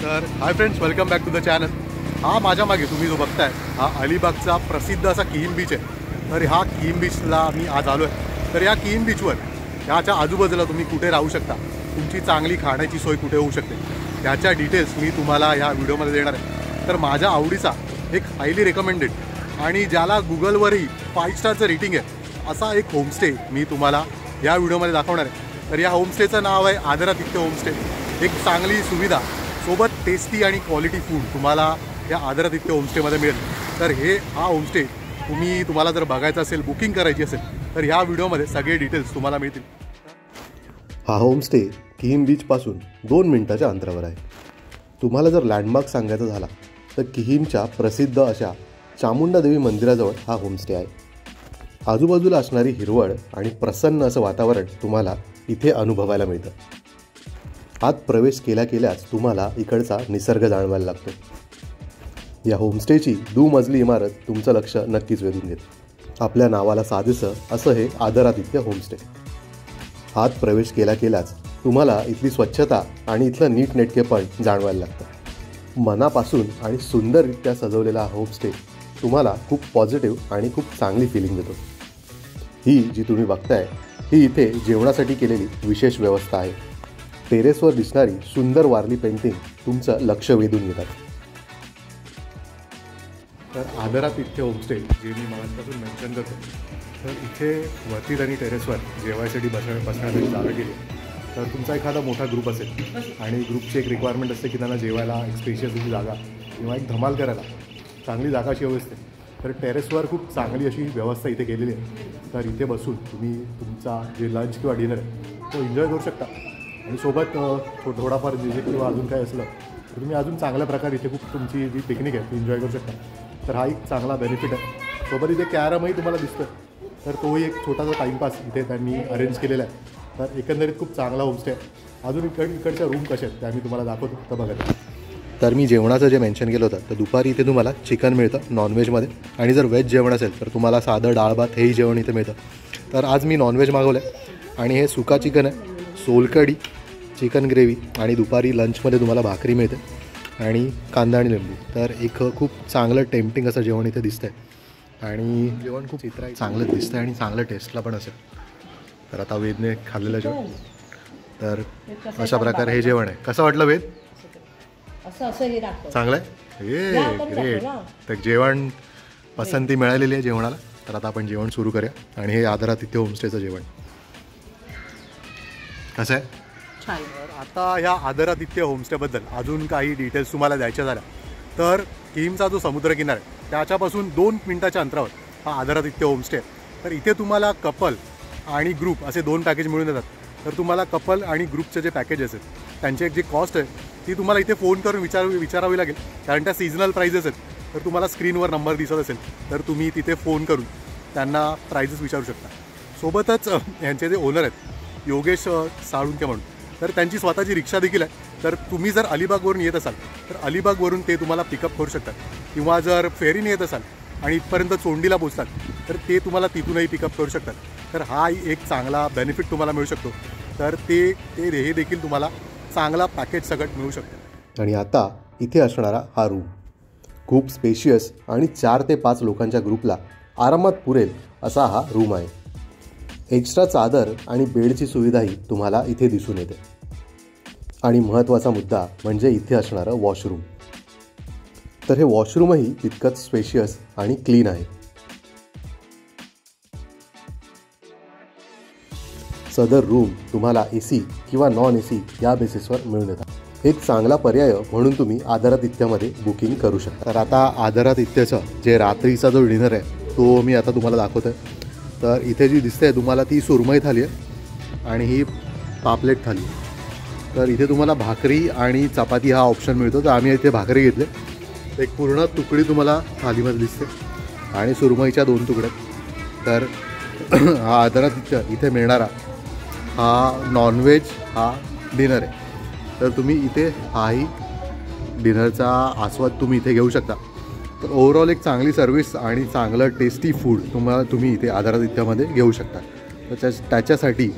तर hi friends, welcome back to the channel. हा माझ्या मागे तुम्ही जो बघताय हा अलिबागचा प्रसिद्ध असा किहीम बीच आहे। तर ह्या किहीम बीचला मी आज आलो आहे। तर या किहीम बीचवर ह्याच्या आजूबाजूला तुम्ही कुठे राहू शकता, तुमची चांगली खाण्याची सोय कुठे होऊ शकते, त्याच्या डिटेल्स मी तुम्हाला या व्हिडिओमध्ये देणार आहे। तर माझ्या आवडीचा एक हायली रेकमेंडेड आणि ज्याला गुगलवरही 5 स्टारचं रेटिंग आहे असा एक होमस्टे मी तुम्हाला या व्हिडिओमध्ये दाखवणार आहे। तर या होमस्टेचं नाव आहे आदरातिथ्य होमस्टे। एक चांगली सुविधा सोबत टेस्टी आणि क्वालिटी फूड तुम्हाला या आदरातिथ्य होमस्टेमध्ये मिळेल। तर हा होमस्टे तुम्हाला जर बघायचं असेल, बुकिंग करायची असेल तर ह्या व्हिडिओमध्ये सगळे डिटेल्स तुम्हाला मिळतील। हा होमस्टे किहीम बीचपासून 2 मिनिटाच्या अंतरावर आहे। तुम्हाला जर लँडमार्क सांगायचा झाला तर किहीमच्या प्रसिद्ध अशा चामुंडा देवी मंदिराजवळ हा होमस्टे आहे। आजूबाजूला असणारी हिरवळ आणि प्रसन्न असं वातावरण तुम्हाला इथे अनुभवायला मिळतं। आत प्रवेश केल्याच तुम्हाला इकडचा निसर्ग जाणवायला लागतो। या होमस्टेची दुमजली इमारत तुमचं लक्ष नक्कीच वेधून घेते। आपल्या नावाला साजेसं असं हे आदरातिथ्य होमस्टे। आत प्रवेश केल्याच तुम्हाला इथली स्वच्छता आणि इथलं नीटनेटकेपण जाणवायला लागतं। मनापासून आणि सुंदररित्या सजवलेला हा होमस्टे तुम्हाला खूप पॉझिटिव्ह आणि खूप चांगली फिलिंग देतो। ही जी तुम्ही बघताय ही इथे जेवणासाठी केलेली विशेष व्यवस्था आहे। टेरेसवर दिसणारी सुंदर वारली पेंटिंग तुमचं लक्ष वेधून घेतात। तर आदरातिथ्य होमस्टे जे मी मगापासून मेन्शन करतो, तर इथे वरती आणि टेरेसवर जेवायसाठी बसण्यासाठी जागा केली। तर तुमचा एखादा मोठा ग्रुप असेल आणि ग्रुपची एक रिक्वायरमेंट असते की त्यांना जेवायला एक स्पेशियस अशी जागा किंवा एक धमाल करायला चांगली जागा अशी हवी असते, तर टेरेसवर खूप चांगली अशी व्यवस्था इथे केलेली आहे। तर इथे बसून तुम्ही तुमचा जे लंच किंवा डिनर आहे तो एन्जॉय करू शकता आणि सोबत थोडाफार जे किंवा अजून काय असलं तर तुम्ही अजून चांगल्या प्रकारे इथे खूप तुमची जी पिकनिक आहे ती एन्जॉय करू शकता। तर हा एक चांगला बेनिफिट आहे। सोबत इथे कॅरमही तुम्हाला दिसतं, तर तोही एक छोटासा टाईमपास इथे त्यांनी अरेंज केलेला आहे। तर एकंदरीत खूप चांगला होमस्टे आहे। अजून इकडच्या रूम कशा आहेत त्या मी तुम्हाला दाखवतो, तर बघा। तर मी जेवणाचं जे मेन्शन केलं होतं तर दुपारी इथे तुम्हाला चिकन मिळतं नॉनव्हेजमध्ये, आणि जर व्हेज जेवण असेल तर तुम्हाला साधं डाळ भात हेही जेवण इथे मिळतं। तर आज मी नॉनव्हेज मागवलं आहे आणि हे सुका चिकन आहे, सोलकढी, चिकन ग्रेव्ही आणि दुपारी लंचमध्ये तुम्हाला भाकरी मिळते आणि कांदा आणि लिंबू। तर एक खूप चांगलं टेम्पटिंग असं जेवण इथे दिसतंय आणि जेवण खूप चांगलं दिसतंय आणि चांगलं टेस्टला पण असेल। तर आता वेदने खाल्लेलं जेवण, तर अशा प्रकारे हे जेवण आहे। कसं वाटलं वेद? चांगलं आहे, हे ग्रेट। तर जेवण पसंती मिळालेली आहे जेवणाला। तर आता आपण जेवण सुरू करूया आणि हे आदरातिथ्य होमस्टेचं जेवण कसं आहे? तर आता ह्या आदरातिथ्य होमस्टेबद्दल अजून काही डिटेल्स तुम्हाला द्यायच्या झाल्या तर किहीमचा जो समुद्रकिनारा आहे त्याच्यापासून 2 मिनिटाच्या अंतरावर हा आदरातिथ्य होमस्टे आहे। तर इथे तुम्हाला कपल आणि ग्रुप असे 2 पॅकेज मिळून येतात। तर तुम्हाला कपल आणि ग्रुपचे जे पॅकेजेस आहेत त्यांची एक जी कॉस्ट आहे ती तुम्हाला इथे फोन करून विचारावी लागेल, कारण त्या सीझनल प्राइजेस आहेत। तर तुम्हाला स्क्रीनवर नंबर दिसत असेल तर तुम्ही तिथे फोन करून त्यांना प्राइजेस विचारू शकता। सोबतच यांचे जे ओनर आहेत योगेश साळुंके म्हणून, तर त्यांची स्वतःची रिक्षा देखील आहे। तर तुम्ही जर अलिबागवरून येत असाल तर अलिबागवरून ते तुम्हाला पिकअप करू शकतात, किंवा जर फेरीने येत असाल आणि इथपर्यंत चोंडीला पोचतात तर ते तुम्हाला तिथूनही पिकअप करू शकतात। तर हा एक चांगला बेनिफिट तुम्हाला मिळू शकतो। तर हे देखील तुम्हाला चांगला पॅकेज सगळं मिळू शकतं। आणि आता इथे असणारा हा रूम खूप स्पेशियस आणि 4 ते 5 लोकांच्या ग्रुपला आरामात पुरेल असा हा रूम आहे। एक्स्ट्रा चादर आणि बेडची सुविधाही तुम्हाला इथे दिसून येते। आणि महत्त्वाचा मुद्दा म्हणजे इथे असणारं वॉशरूम। तर हे वॉशरूमही तितकंच स्पेशियस आणि क्लीन आहे। सदर रूम तुम्हाला AC किंवा नॉन AC या बेसिसवर मिळून येतात। एक चांगला पर्याय म्हणून तुम्ही आदरातिथ्यामध्ये बुकिंग करू शकता। तर आता आदरातिथ्याचं जे रात्रीचा जो डिनर आहे तो मी आता तुम्हाला दाखवतोय। तर इथे जी दिसते तुम्हाला ती सुरमई थाली आहे आणि ही पापलेट थाली। तर इथे तुम्हाला भाकरी आणि चपाती हा ऑप्शन मिळतो। तर आम्ही इथे भाकरी घेतले, एक पूर्ण तुकडी तुम्हाला थालीमध्ये दिसते आणि सुरमईच्या 2 तुकड्या। तर हा आदरातिथ्य इथे मिळणारा हा नॉनव्हेज हा डिनर आहे। तर तुम्ही इथे हाही डिनरचा आस्वाद तुम्ही इथे घेऊ शकता। तर ओव्हरऑल एक चांगली सर्व्हिस आणि चांगलं टेस्टी फूड तुम्ही इथे आदरातिथ्यामध्ये घेऊ शकता। तर त्याच्यासाठी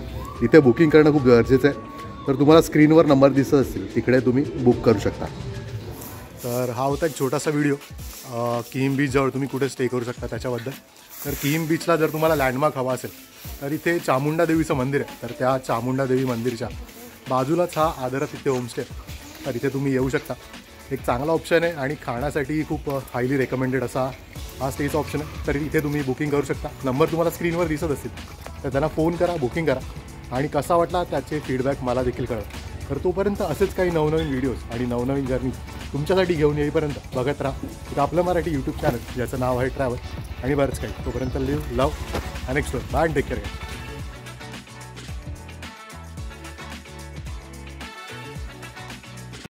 इथे बुकिंग करणं खूप गरजेचं आहे। तर तुम्हाला स्क्रीनवर नंबर दिसत असतील तिकडे तुम्ही बुक करू शकता। तर हा होता एक छोटासा व्हिडिओ किहीम बीचजवळ तुम्ही कुठे स्टे करू शकता त्याच्याबद्दल. तर किहीम बीचला जर तुम्हाला लँडमार्क हवा असेल तर इथे चामुंडा देवीचं मंदिर आहे. तर त्या चामुंडा देवी मंदिरच्या बाजूलाच हा आदरातिथ्य होमस्टे. तर इथे तुम्ही येऊ शकता. एक चांगला ऑप्शन आहे आणि खाण्यासाठी खूप हायली रेकमेंडेड असा हा स्टेचा ऑप्शन आहे. तर इथे तुम्ही बुकिंग करू शकता. नंबर तुम्हाला स्क्रीनवर दिसत असतील तर त्यांना फोन करा, बुकिंग करा आणि कसा वाटला त्याचे फीडबॅक मला देखील कळवा. तर तोपर्यंत असेच काही नवनवीन व्हिडिओज आणि नवनवीन जर्नी तुमच्यासाठी घेऊन येईपर्यंत बघत राहा एक आपलं मराठी यूट्यूब चॅनल ज्याचं नाव आहे ट्रॅव्हल आणि बरंच काही. तोपर्यंत live love and explore. Bye and take care.